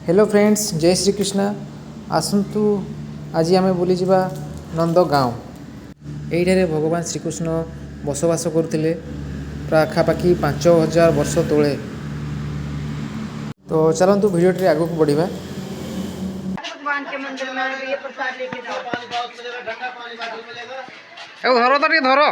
Hello friends, जय श्री कृष्णा। आसतु आज आम बुली जा नंद गाँव। यही भगवान श्रीकृष्ण बसवास करते पाखापाखि 5000 वर्ष तले। तो चलतु भिडियो आगू को बढ़ा। भगवान के मंदिर में ये प्रसाद लेके जाओ। धरो तो धरो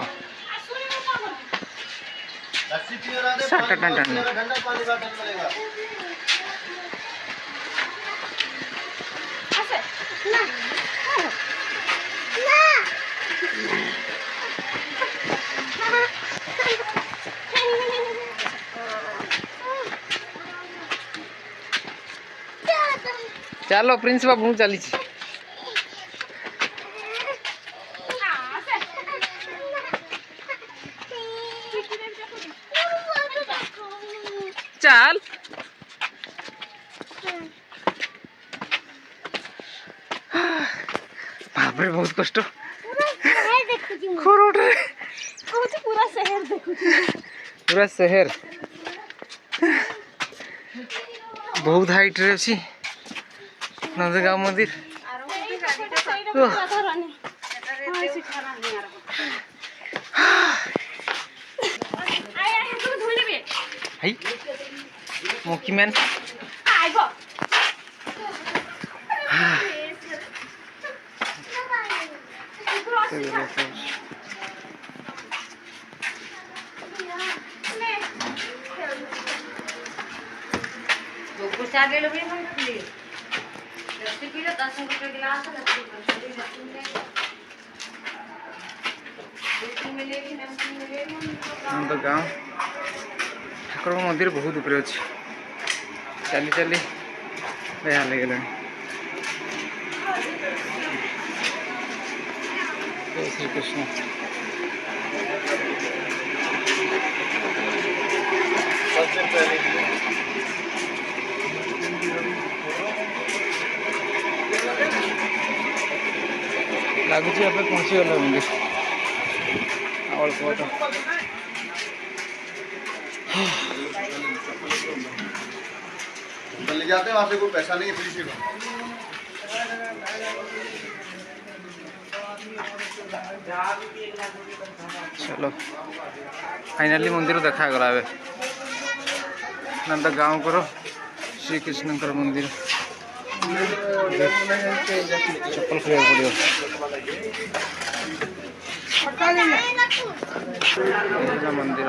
चलो प्रिंस बाबू चली। चल बापरे बहुत कष्ट। पूरा शहर बहुत हाइट रे अच्छी नंदगांव मंदिर। मोकी मैन गाँव ठाकुर मंदिर बहुत ऊपर अच्छे। चली चली बेहाल लगे। श्री कृष्ण लगुच पहुँची गल मंदिर अल्प ले जाते हैं। वहाँ पे कोई पैसा नहीं है, फ्री से। चलो फाइनाली मंदिर देखा गला। नंद गाँव करो श्री कृष्ण मंदिर। चप्पल खोल पड़ो। मंदिर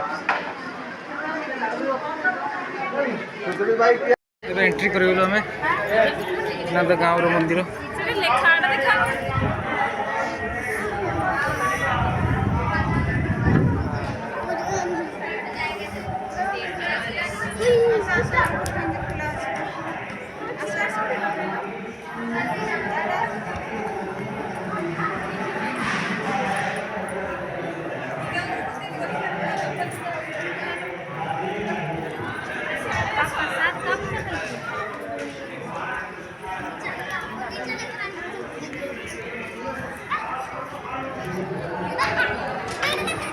एंट्री कर नंद गाँव मंदिर।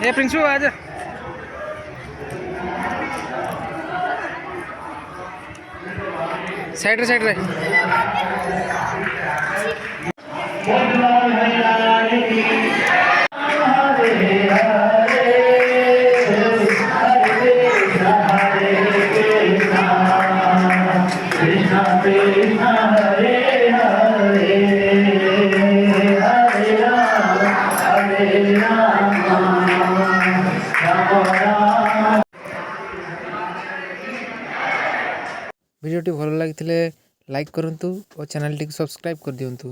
ये प्रिंसू आज साइड रे वीडियोटी भल लगी लाइक करंतु और चैनल टी सब्सक्राइब कर दियंतु।